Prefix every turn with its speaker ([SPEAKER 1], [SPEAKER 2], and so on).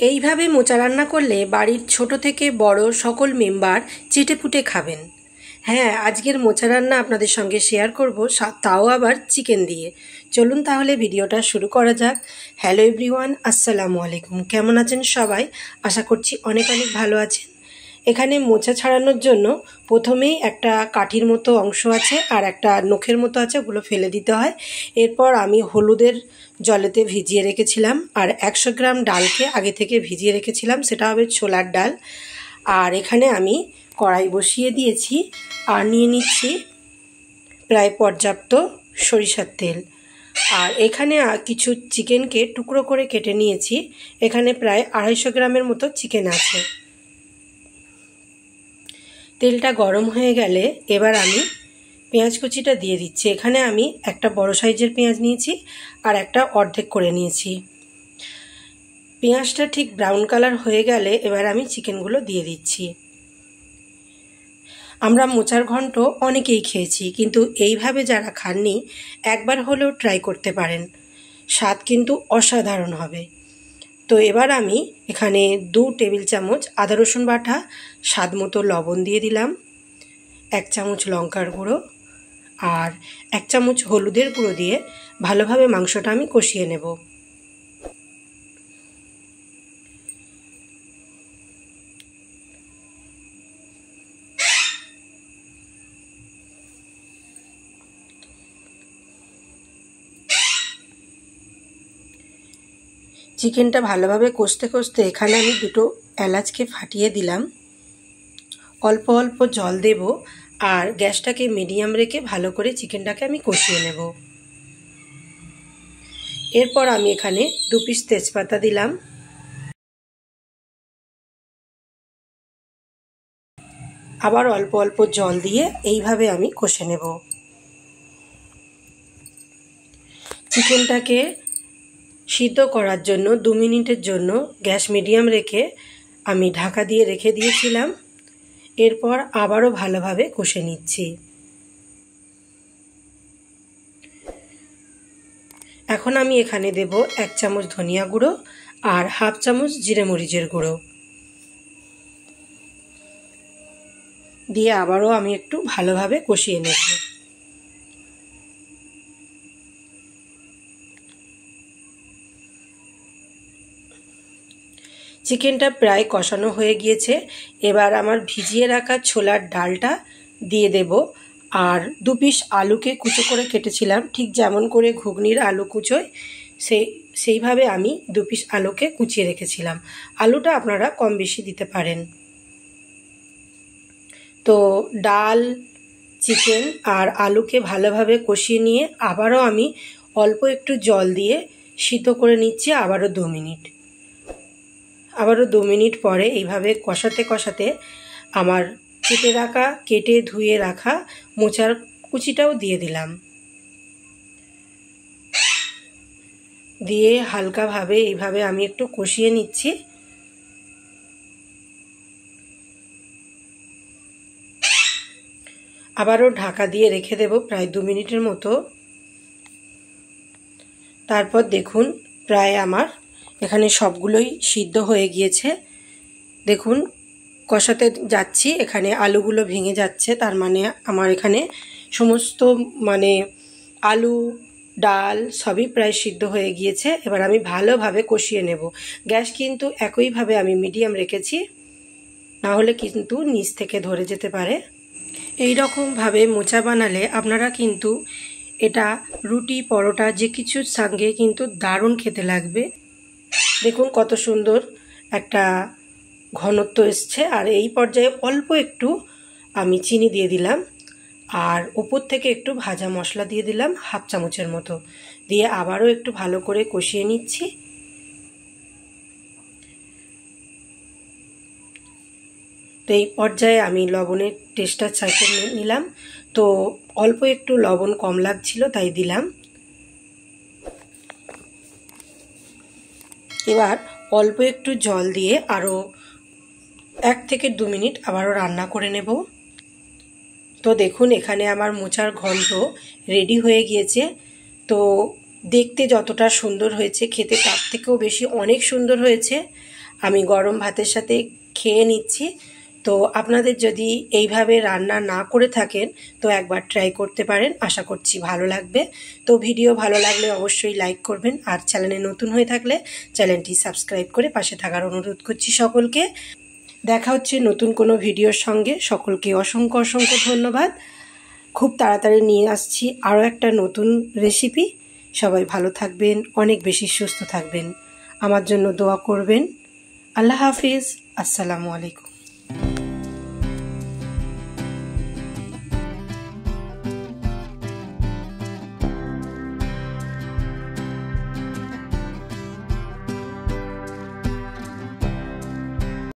[SPEAKER 1] এইভাবে মোচা রান্না করলে বাড়ির ছোট থেকে বড় সকল মেম্বার চেটেপুটে খাবেন। হ্যাঁ, আজকের মোচা রান্না আপনাদের সঙ্গে শেয়ার করব, তাও আবার চিকেন দিয়ে। চলুন তাহলে ভিডিওটা শুরু করা যাক। হ্যালো এভরিওয়ান, আসসালামু আলাইকুম। কেমন আছেন সবাই? আশা করছি অনেক অনেক ভালো আছেন। এখানে মোচা ছাড়ানোর জন্য প্রথমেই একটা কাঠির মতো অংশ আছে আর একটা নখের মতো আছে, ওগুলো ফেলে দিতে হয়। এরপর আমি হলুদের জলেতে ভিজিয়ে রেখেছিলাম আর 100 গ্রাম ডালকে আগে থেকে ভিজিয়ে রেখেছিলাম, সেটা হবে ছোলার ডাল। আর এখানে আমি কড়াই বসিয়ে দিয়েছি আর নিয়ে নিচ্ছি প্রায় পর্যাপ্ত সরিষার তেল। আর এখানে কিছু চিকেনকে টুকরো করে কেটে নিয়েছি। এখানে প্রায় 250 গ্রামের মতো চিকেন আছে। তেলটা গরম হয়ে গেলে এবার আমি পেঁয়াজ কুচিটা দিয়ে দিচ্ছি। এখানে আমি একটা বড় সাইজের পেঁয়াজ নিয়েছি আর একটা অর্ধেক করে নিয়েছি। পেঁয়াজটা ঠিক ব্রাউন কালার হয়ে গেলে এবার আমি চিকেনগুলো দিয়ে দিচ্ছি। আমরা মোচার ঘন্ট অনেকেই খেয়েছি, কিন্তু এইভাবে যারা খাননি একবার হলেও ট্রাই করতে পারেন, স্বাদ কিন্তু অসাধারণ হবে। তো এবার আমি এখানে 2 টেবিল চামচ আদা রসুন বাটা, স্বাদ মতো লবণ দিয়ে দিলাম, 1 চামচ লঙ্কার গুঁড়ো আর 1 চামচ হলুদের গুঁড়ো দিয়ে ভালোভাবে মাংসটা আমি কষিয়ে নেব। চিকেনটা ভালোভাবে কষতে কষতে এখানে আমি 2টো এলাচকে ফাটিয়ে দিলাম। অল্প অল্প জল দেব আর গ্যাসটাকে মিডিয়াম রেখে ভালো করে চিকেনটাকে আমি কষিয়ে নেব। এরপর আমি এখানে 2 পিস তেজপাতা দিলাম। আবার অল্প অল্প জল দিয়ে এইভাবে আমি কষে নেব। চিকেনটাকে সিদ্ধ করার জন্য 2 মিনিটের জন্য গ্যাস মিডিয়াম রেখে আমি ঢাকা দিয়ে রেখে দিয়েছিলাম। এরপর আবারও ভালোভাবে কষে নিচ্ছি। এখন আমি এখানে দেব 1 চামচ ধনিয়া গুঁড়ো আর 1/2 চামচ জিরে মরিচের গুঁড়ো দিয়ে আবারও আমি একটু ভালোভাবে কষিয়ে নেব। চিকেনটা প্রায় কষানো হয়ে গিয়েছে। এবার আমার ভিজিয়ে রাখা ছোলার ডালটা দিয়ে দেব আর 2 পিস আলুকে কুচো করে কেটেছিলাম, ঠিক যেমন করে ঘুগনির আলু কুচোয় সেইভাবে আমি 2 পিস আলুকে কুচিয়ে রেখেছিলাম। আলুটা আপনারা কম বেশি দিতে পারেন। তো ডাল, চিকেন আর আলুকে ভালোভাবে কষিয়ে নিয়ে আবারও আমি অল্প একটু জল দিয়ে সিদ্ধ করে নিচ্ছি আবারও 2 মিনিট। আবারও 2 মিনিট পরে এইভাবে কষাতে কষাতে আমার কেটে ধুয়ে রাখা মোচার কুচিটাও দিয়ে দিলাম। দিয়ে হালকাভাবে এইভাবে আমি একটু কষিয়ে নিচ্ছি। আবারও ঢাকা দিয়ে রেখে দেব প্রায় 2 মিনিটের মতো। তারপর দেখুন প্রায় আমার এখানে সবগুলোই সিদ্ধ হয়ে গিয়েছে। দেখুন কষাতে যাচ্ছি, এখানে আলুগুলো ভেঙে যাচ্ছে, তার মানে আমার এখানে সমস্ত আলু ডাল সবই প্রায় সিদ্ধ হয়ে গিয়েছে। এবার আমি ভালোভাবে কষিয়ে নেব। গ্যাস কিন্তু একইভাবে আমি মিডিয়াম রেখেছি, না হলে কিন্তু নিচ থেকে ধরে যেতে পারে। এই রকমভাবে মোচা বানালে আপনারা কিন্তু এটা রুটি পরোটা যে কিছুর সঙ্গে কিন্তু দারুণ খেতে লাগবে। দেখুন কত সুন্দর একটা ঘনত্ব এসছে। আর এই পর্যায়ে অল্প একটু আমি চিনি দিয়ে দিলাম আর উপর থেকে একটু ভাজা মশলা দিয়ে দিলাম 1/2 চামচের মতো, দিয়ে আবারও একটু ভালো করে কষিয়ে নিচ্ছি। তো এই পর্যায়ে আমি লবণের টেস্টটা চেখে নিলাম। তো অল্প একটু লবণ কম লাগছিল তাই দিলাম। এবার অল্প একটু জল দিয়ে আরও 1 থেকে 2 মিনিট আবারও রান্না করে নেব। তো দেখুন এখানে আমার মোচার ঘন্ট রেডি হয়ে গিয়েছে। তো দেখতে যতটা সুন্দর হয়েছে খেতে তার থেকেও বেশি অনেক সুন্দর হয়েছে। আমি গরম ভাতের সাথে খেয়ে নিচ্ছি। তো আপনাদের যদি এইভাবে রান্না না করে থাকেন তো একবার ট্রাই করতে পারেন, আশা করছি ভালো লাগবে। তো ভিডিও ভালো লাগলে অবশ্যই লাইক করবেন, আর চ্যানেলে নতুন হয়ে থাকলে চ্যানেলটি সাবস্ক্রাইব করে পাশে থাকার অনুরোধ করছি সকলকে। দেখা হচ্ছে নতুন কোনো ভিডিওর সঙ্গে। সকলকে অসংখ্য অসংখ্য ধন্যবাদ। খুব তাড়াতাড়ি নিয়ে আসছি আরও একটা নতুন রেসিপি। সবাই ভালো থাকবেন, অনেক বেশি সুস্থ থাকবেন, আমার জন্য দোয়া করবেন। আল্লাহ হাফিজ, আসসালামু আলাইকুম।